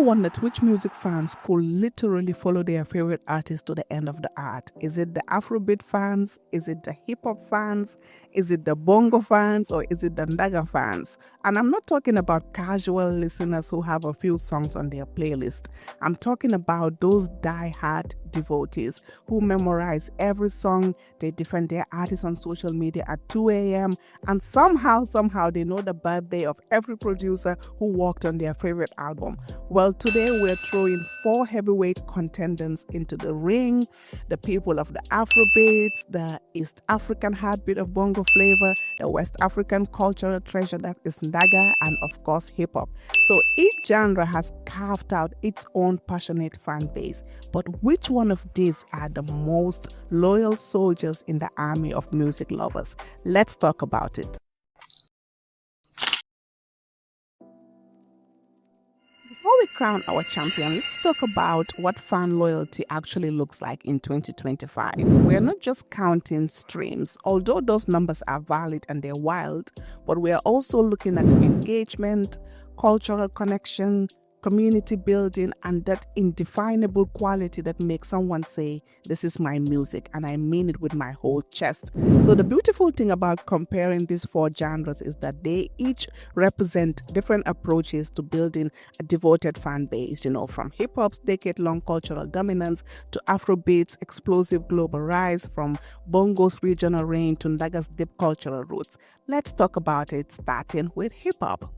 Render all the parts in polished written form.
wondered which music fans could literally follow their favorite artist to the end of the art? Is it the Afrobeat fans? Is it the hip hop fans? Is it the Bongo fans? Or is it the Ndaga fans? And I'm not talking about casual listeners who have a few songs on their playlist. I'm talking about those die-hard devotees who memorize every song. They defend their artists on social media at 2 a.m. and somehow they know the birthday of every producer who worked on their favorite album. Well, today we're throwing 4 heavyweight contenders into the ring: the people of the Afrobeats, the East African heartbeat of Bongo Flava, the West African cultural treasure that is Ndaga, and of course hip-hop. So each genre has carved out its own passionate fan base. But which one of these are the most loyal soldiers in the army of music lovers? Let's talk about it. Before we crown our champion, let's talk about what fan loyalty actually looks like in 2025. We're not just counting streams, although those numbers are valid and they're wild, but we're also looking at engagement, cultural connection, community building, and that indefinable quality that makes someone say, this is my music, and I mean it with my whole chest. So the beautiful thing about comparing these 4 genres is that they each represent different approaches to building a devoted fan base, from hip-hop's decade-long cultural dominance to Afrobeats' explosive global rise, from Bongo's regional reign to Ndaga's deep cultural roots. Let's talk about it, starting with hip-hop.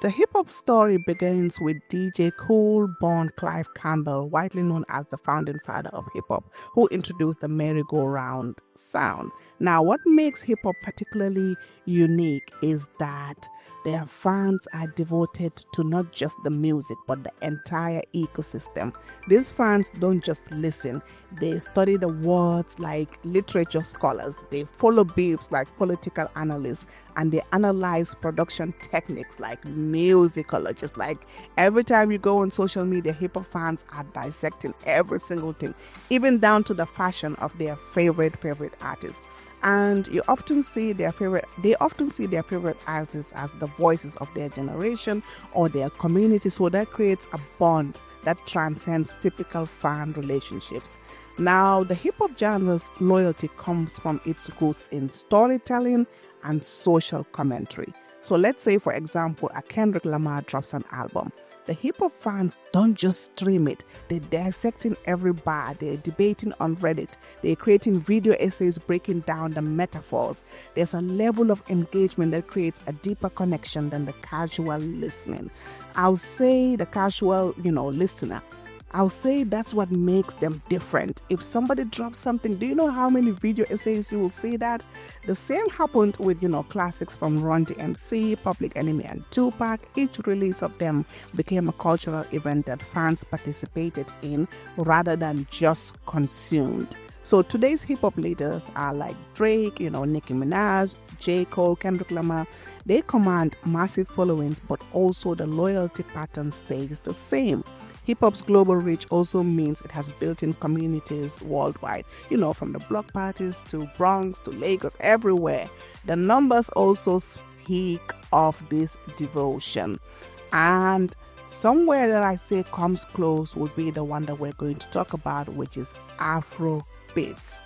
The hip-hop story begins with DJ Cool born Clive Campbell, widely known as the founding father of hip-hop, who introduced the merry-go-round sound. Now, what makes hip-hop particularly unique is that their fans are devoted to not just the music, but the entire ecosystem. These fans don't just listen, they study the words like literature scholars, they follow beefs like political analysts, and they analyze production techniques like musicologists. Like every time you go on social media, hip-hop fans are dissecting every single thing, even down to the fashion of their favorite artists. And they often see their favorite artists as the voices of their generation or their community. So that creates a bond that transcends typical fan relationships. Now, the hip-hop genre's loyalty comes from its roots in storytelling and social commentary. So let's say, for example, a Kendrick Lamar drops an album. The hip-hop fans don't just stream it, they're dissecting every bar, they're debating on Reddit, they're creating video essays breaking down the metaphors. There's a level of engagement that creates a deeper connection than the casual listening. I'll say the casual, listener. I'll say that's what makes them different. If somebody drops something, do you know how many video essays you will see that? The same happened with, classics from Run DMC, Public Enemy, and Tupac. Each release of them became a cultural event that fans participated in rather than just consumed. So today's hip-hop leaders are like Drake, Nicki Minaj, J. Cole, Kendrick Lamar. They command massive followings, but also the loyalty pattern stays the same. Hip-hop's global reach also means it has built-in communities worldwide, from the block parties to Bronx to Lagos, everywhere. The numbers also speak of this devotion. And somewhere that I say comes close would be the one that we're going to talk about, which is Afrobeats.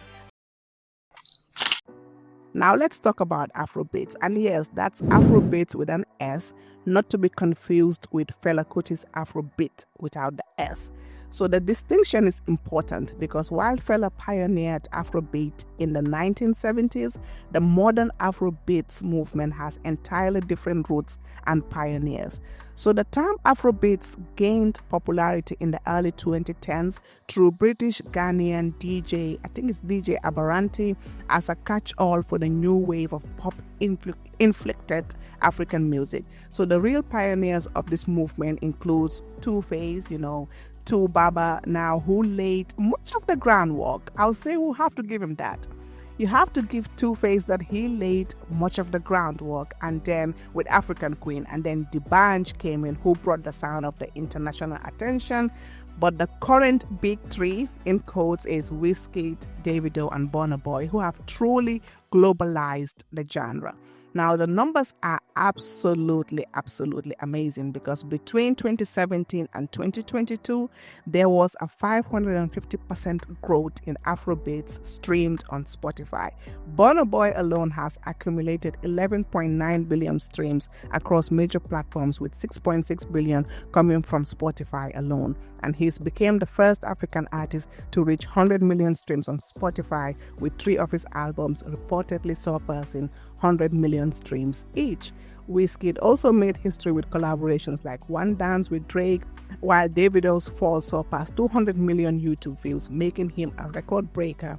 Now let's talk about Afrobeats. And yes, that's Afrobeats with an S, not to be confused with Fela Kuti's Afrobeat without the S. So the distinction is important because while Fela pioneered Afrobeat in the 1970s, the modern Afrobeats movement has entirely different roots and pioneers. So the term Afrobeats gained popularity in the early 2010s through British Ghanaian DJ, I think it's DJ Abaranti, as a catch-all for the new wave of pop-inflected African music. So the real pioneers of this movement includes Two-Face, to Baba now, who laid much of the groundwork. I'll say we'll have to give him that. You have to give Two-Face that he laid much of the groundwork, and then with African Queen, and then D'banj came in, who brought the sound of the international attention. But the current big three, in quotes, is Wizkid, Davido, and Burna Boy, who have truly globalized the genre. Now, the numbers are absolutely amazing because between 2017 and 2022, there was a 550% growth in Afrobeats streamed on Spotify. Burna Boy alone has accumulated 11.9 billion streams across major platforms, with 6.6 billion coming from Spotify alone. And he's became the first African artist to reach 100 million streams on Spotify, with 3 of his albums reportedly surpassing 100 million streams each. Wizkid also made history with collaborations like One Dance with Drake, while Davido's Fall surpassed 200 million YouTube views, making him a record breaker.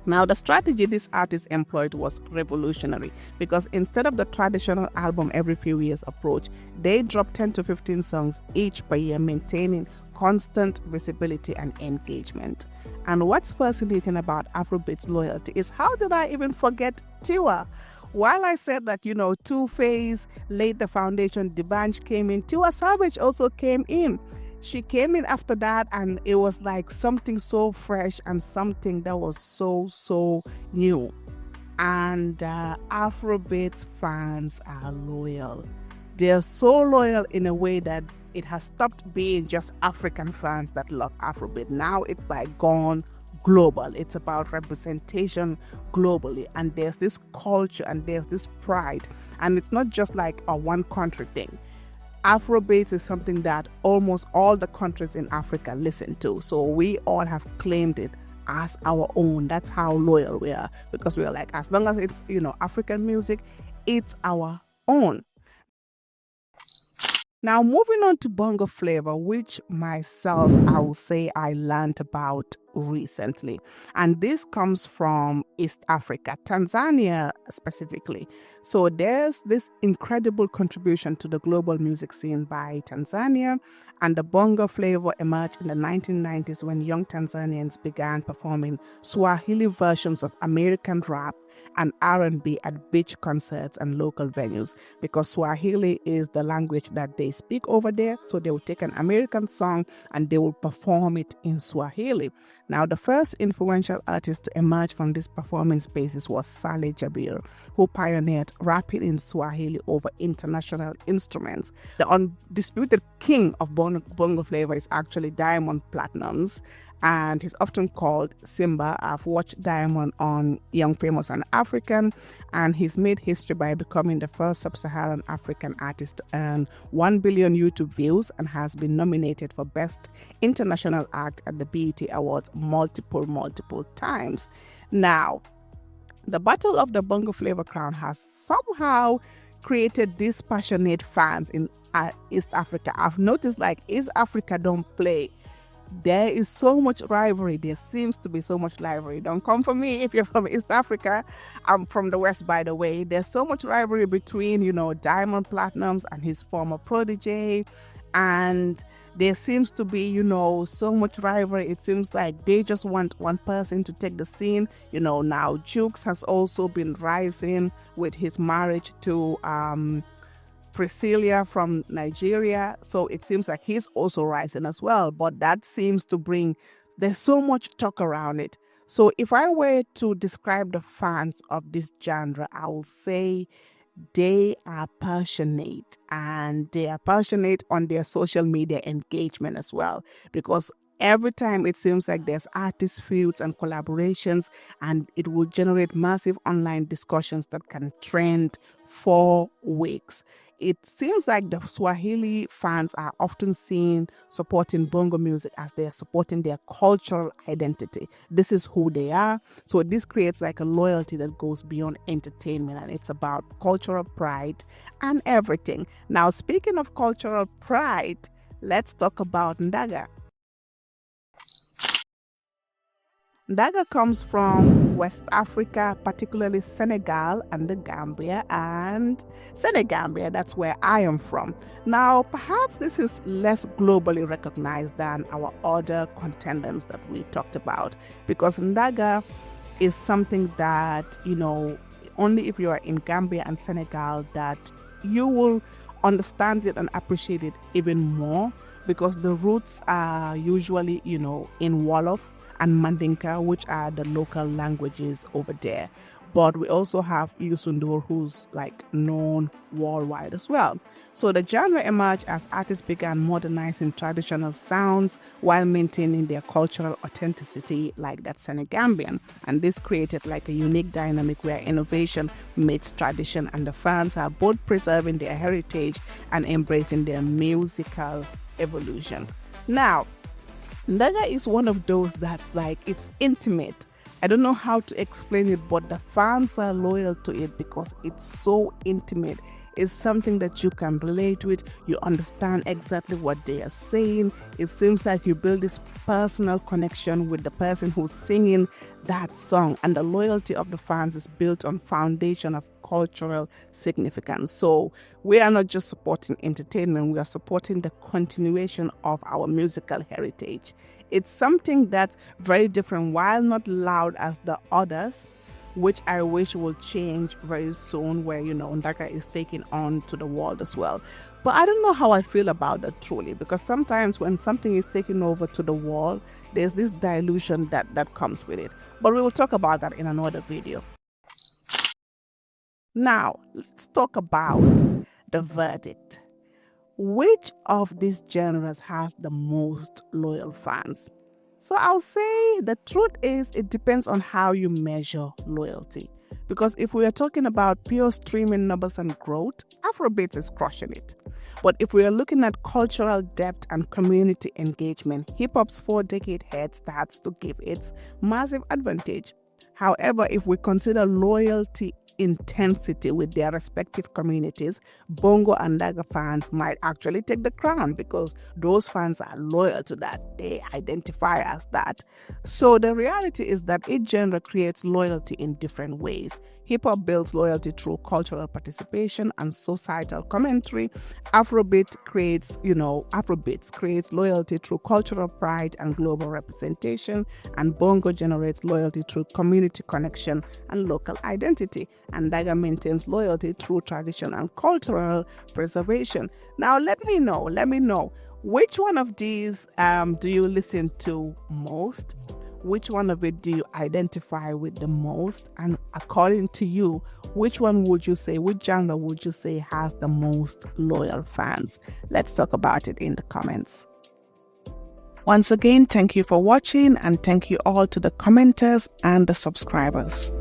Now, the strategy this artist employed was revolutionary because instead of the traditional album every few years approach, they dropped 10 to 15 songs each per year, maintaining constant visibility and engagement. And what's fascinating about Afrobeats loyalty is, how did I even forget Tiwa? While I said that, Two-Face laid the foundation, D'banj came in, Tiwa Savage also came in. She came in after that, and it was like something so fresh and something that was so new. And Afrobeats fans are loyal. They're so loyal in a way that it has stopped being just African fans that love Afrobeat. Now it's like gone global. It's about representation globally, and there's this culture and there's this pride, and it's not just like a one country thing. Afrobeats is something that almost all the countries in Africa listen to, so we all have claimed it as our own. That's how loyal we are, because we are like, as long as it's African music, it's our own. Now, moving on to Bongo Flava, which myself, I will say I learned about recently. And this comes from East Africa, Tanzania specifically. So there's this incredible contribution to the global music scene by Tanzania. And the Bongo Flava emerged in the 1990s when young Tanzanians began performing Swahili versions of American rap and R&B at beach concerts and local venues, because Swahili is the language that they speak over there. So they will take an American song and they will perform it in Swahili. Now, the first influential artist to emerge from these performing spaces was Saleh Jabir, who pioneered rapping in Swahili over international instruments. The undisputed king of Bongo Flava is actually Diamond Platnumz, and he's often called Simba. I've watched Diamond on Young, Famous and African, and he's made history by becoming the first sub-Saharan African artist to earn 1 billion YouTube views, and has been nominated for Best International Act at the BET Awards multiple times. Now, the battle of the Bongo Flava crown has somehow created these passionate fans in East Africa. I've noticed, like, East Africa don't play. There is so much rivalry. There seems to be so much rivalry. Don't come for me if you're from East Africa. I'm from the West, by the way. There's so much rivalry between, Diamond Platnumz and his former protege. And there seems to be, so much rivalry. It seems like they just want one person to take the scene. Now Jukes has also been rising with his marriage to Priscilla from Nigeria, so it seems like he's also rising as well, but that seems to there's so much talk around it. So if I were to describe the fans of this genre, I will say they are passionate, and they are passionate on their social media engagement as well, because every time it seems like there's artist feuds and collaborations, and it will generate massive online discussions that can trend for weeks. It seems like the Swahili fans are often seen supporting bongo music as they're supporting their cultural identity. This is who they are. So this creates like a loyalty that goes beyond entertainment, and it's about cultural pride and everything. Now, speaking of cultural pride, let's talk about Ndaga. Ndaga comes from West Africa, particularly Senegal and The Gambia, and Senegambia, that's where I am from. Now, perhaps this is less globally recognized than our other contenders that we talked about, because Ndaga is something that, only if you are in Gambia and Senegal that you will understand it and appreciate it even more, because the roots are usually, in Wolof and Mandinka, which are the local languages over there. but we also have Youssou, who's like known worldwide as well. So the genre emerged as artists began modernizing traditional sounds while maintaining their cultural authenticity, like that Senegambian. And this created like a unique dynamic where innovation meets tradition, and the fans are both preserving their heritage and embracing their musical evolution. Now, Ndaga is one of those that's like, it's intimate. I don't know how to explain it, but the fans are loyal to it because it's so intimate. It's something that you can relate with. You understand exactly what they are saying. It seems like you build this personal connection with the person who's singing that song. And the loyalty of the fans is built on foundation of cultural significance. So we are not just supporting entertainment, we are supporting the continuation of our musical heritage. It's something that's very different, while not loud as the others, which I wish will change very soon, where, Ndaga is taking on to the world as well. But I don't know how I feel about that truly, because sometimes when something is taken over to the world, there's this dilution that comes with it. But we will talk about that in another video. Now, let's talk about the verdict. Which of these genres has the most loyal fans? So I'll say the truth is it depends on how you measure loyalty. Because if we are talking about pure streaming numbers and growth, Afrobeats is crushing it. But if we are looking at cultural depth and community engagement, hip-hop's 4-decade head starts to give its massive advantage. However, if we consider loyalty intensity with their respective communities, Bongo and Ndaga fans might actually take the crown, because those fans are loyal to that. They identify as that. So the reality is that each genre creates loyalty in different ways. Hip-hop builds loyalty through cultural participation and societal commentary. Afrobeats creates loyalty through cultural pride and global representation. And Bongo generates loyalty through community connection and local identity. And Ndaga maintains loyalty through tradition and cultural preservation. Now, let me know, which one of these do you listen to most? Which one of it do you identify with the most? And according to you, which genre would you say has the most loyal fans? Let's talk about it in the comments. Once again, thank you for watching, and thank you all to the commenters and the subscribers.